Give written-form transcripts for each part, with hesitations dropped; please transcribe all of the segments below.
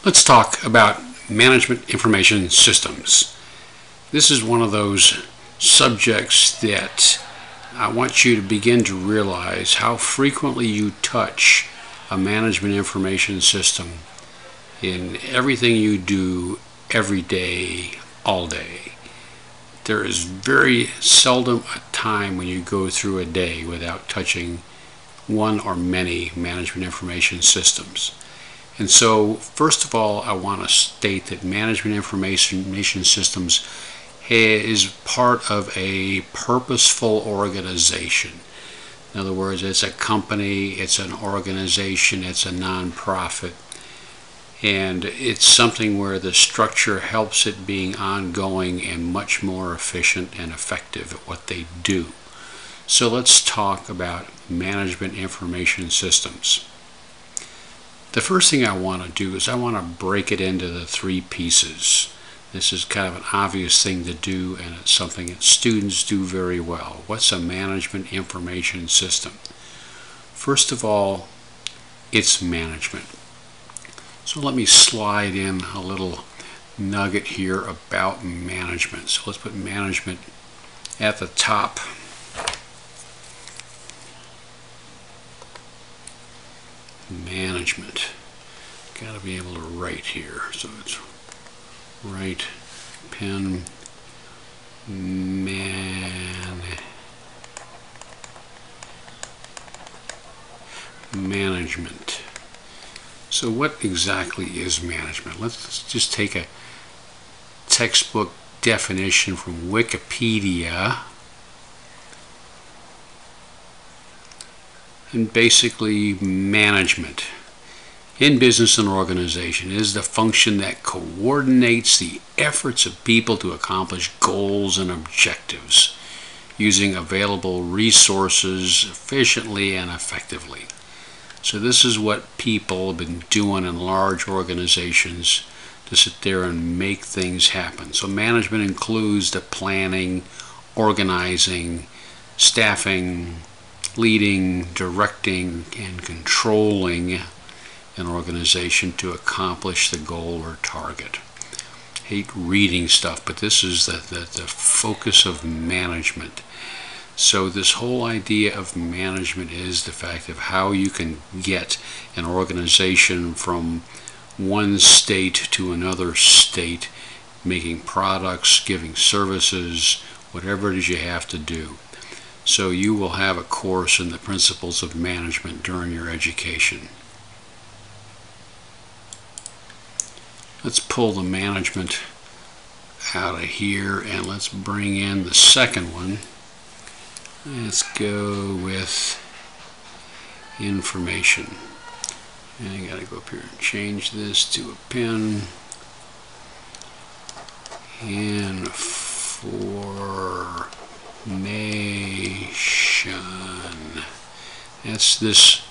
Let's talk about management information systems. This is one of those subjects that I want you to begin to realize how frequently you touch a management information system in everything you do every day, all day. There is very seldom a time when you go through a day without touching one or many management information systems. And so, first of all, I want to state that management information systems is part of a purposeful organization. In other words, it's a company, it's an organization, it's a nonprofit, and it's something where the structure helps it being ongoing and much more efficient and effective at what they do. So let's talk about management information systems. The first thing I want to do is I want to break it into the three pieces. This is kind of an obvious thing to do, and it's something that students do very well. What's a management information system? First of all, it's management. So let me slide in a little nugget here about management. So let's put management at the top. Management. Got to be able to write here. So it's write, pen, management. So what exactly is management? Let's just take a textbook definition from Wikipedia. And basically, management in business and organization is the function that coordinates the efforts of people to accomplish goals and objectives using available resources efficiently and effectively. So this is what people have been doing in large organizations to sit there and make things happen. So management includes the planning, organizing, staffing, leading, directing, and controlling an organization to accomplish the goal or target. I hate reading stuff, but this is the focus of management. So this whole idea of management is the fact of how you can get an organization from one state to another state, making products, giving services, whatever it is you have to do. So you will have a course in the principles of management during your education. Let's pull the management out of here and let's bring in the second one. Let's go with information. And I gotta go up here and change this to a pen. Information. That's this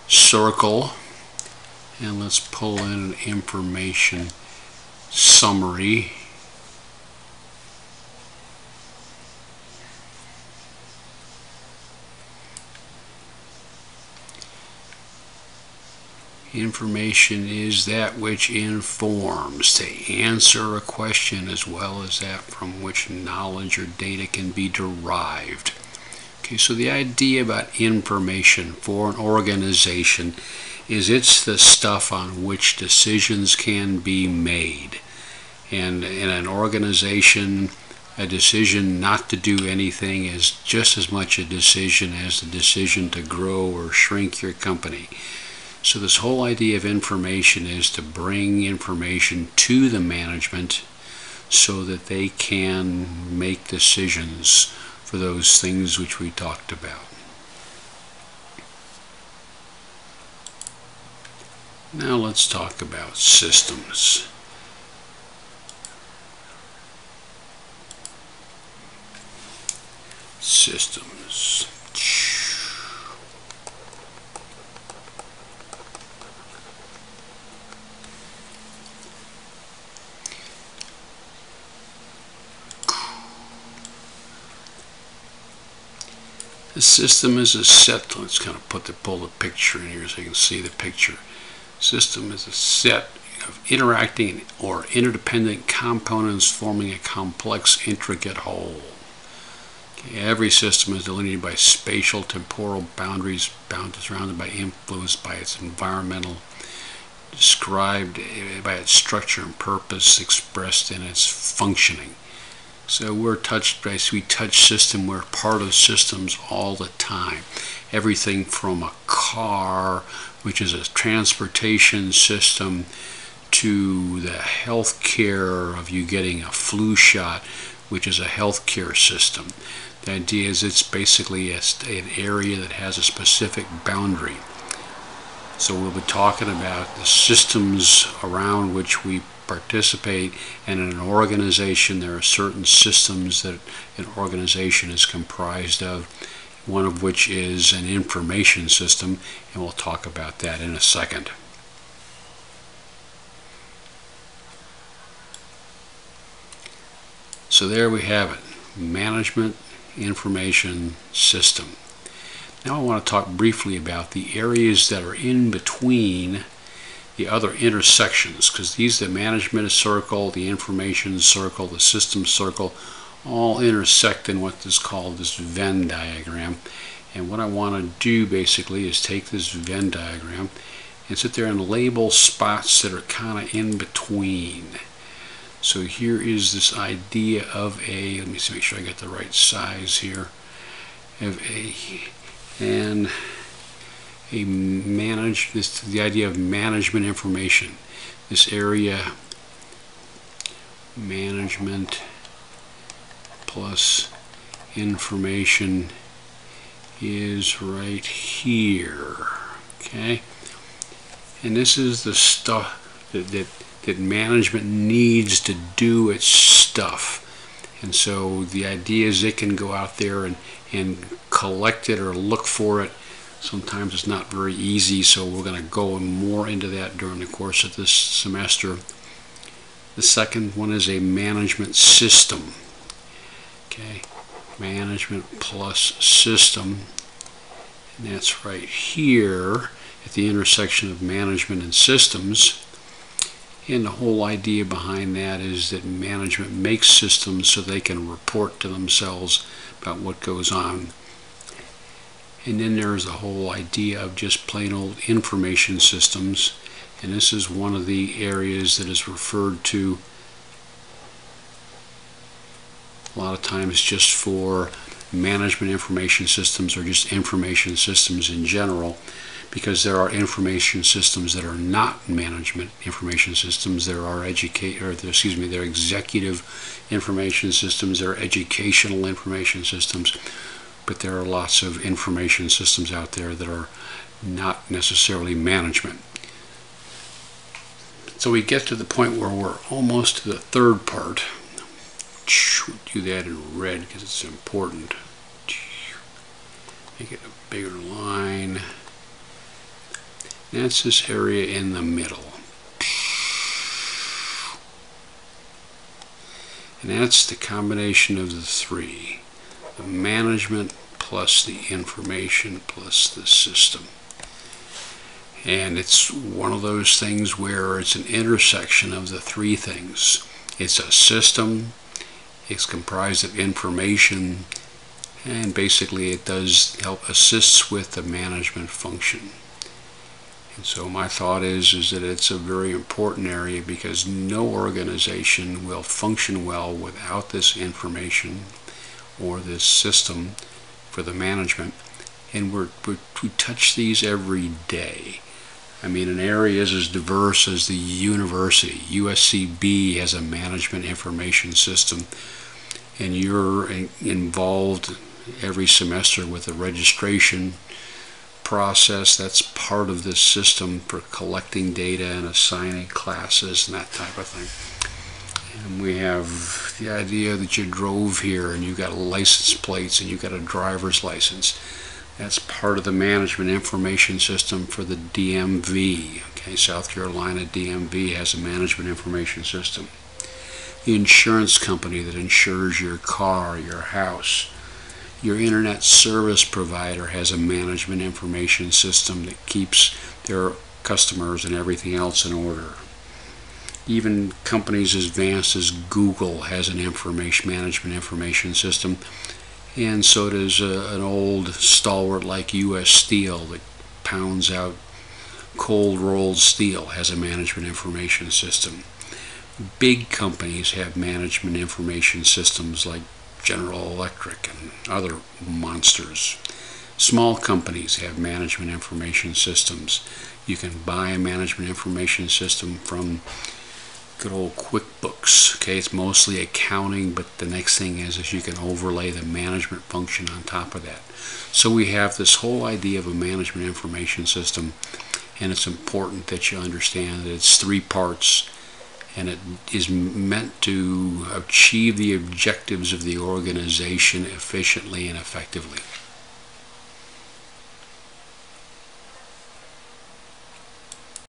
circle, and let's pull in an information summary. Information is that which informs, to answer a question as well as that from which knowledge or data can be derived. Okay, so the idea about information for an organization is it's the stuff on which decisions can be made. And in an organization, a decision not to do anything is just as much a decision as the decision to grow or shrink your company. So this whole idea of information is to bring information to the management so that they can make decisions for those things which we talked about. Now let's talk about systems. Systems. The system is a set. Let's kind of pull the picture in here so you can see the picture. System is a set of interacting or interdependent components forming a complex, intricate whole. Every system is delineated by spatial, temporal boundaries, surrounded by, influenced by its environmental, described by its structure and purpose, expressed in its functioning. So we touch system, we're part of systems all the time. Everything from a car, which is a transportation system, to the health care of you getting a flu shot, which is a healthcare system. The idea is it's basically an area that has a specific boundary. So we'll be talking about the systems around which we participate, and in an organization there are certain systems that an organization is comprised of, one of which is an information system, and we'll talk about that in a second. So there we have it, management information system. Now I want to talk briefly about the areas that are in between the other intersections, because these, the management circle, the information circle, the system circle, all intersect in what is called this Venn diagram. And what I want to do basically is take this Venn diagram and sit there and label spots that are kind of in between. So here is this idea of a, let me see, make sure I get the right size here, of the idea of management information. This area, management plus information, is right here. Okay, and this is the stuff that management needs to do its stuff. And so the idea is it can go out there and collect it or look for it. Sometimes it's not very easy, so we're going to go more into that during the course of this semester. The second one is a management system. Okay, management plus system, and that's right here at the intersection of management and systems. And the whole idea behind that is that management makes systems so they can report to themselves about what goes on. And then there's the whole idea of just plain old information systems, and this is one of the areas that is referred to a lot of times just for management information systems, or just information systems in general, because there are information systems that are not management information systems. There are there are executive information systems, there are educational information systems, but there are lots of information systems out there that are not necessarily management. So we get to the point where we're almost to the third part. Do that in red because it's important. Make it a bigger line. That's this area in the middle. And that's the combination of the three. The management plus the information plus the system. And it's one of those things where it's an intersection of the three things. It's a system, it's comprised of information, and basically it does help assists with the management function. And so my thought is that it's a very important area, because no organization will function well without this information or this system for the management. And we touch these every day. I mean, an area is as diverse as the university. USCB has a management information system, and you're involved every semester with the registration process. That's part of this system for collecting data and assigning classes and that type of thing. And we have the idea that you drove here and you got license plates and you got a driver's license. That's part of the management information system for the DMV. Okay, South Carolina DMV has a management information system. The insurance company that insures your car, your house. Your internet service provider has a management information system that keeps their customers and everything else in order. Even companies as advanced as Google has an information management information system, and so does an old stalwart like U.S. Steel that pounds out cold rolled steel, has a management information system. Big companies have management information systems like General Electric and other monsters. Small companies have management information systems. You can buy a management information system from good old QuickBooks. Okay, it's mostly accounting, but the next thing is you can overlay the management function on top of that. So we have this whole idea of a management information system, and it's important that you understand that it's 3 parts, and it is meant to achieve the objectives of the organization efficiently and effectively.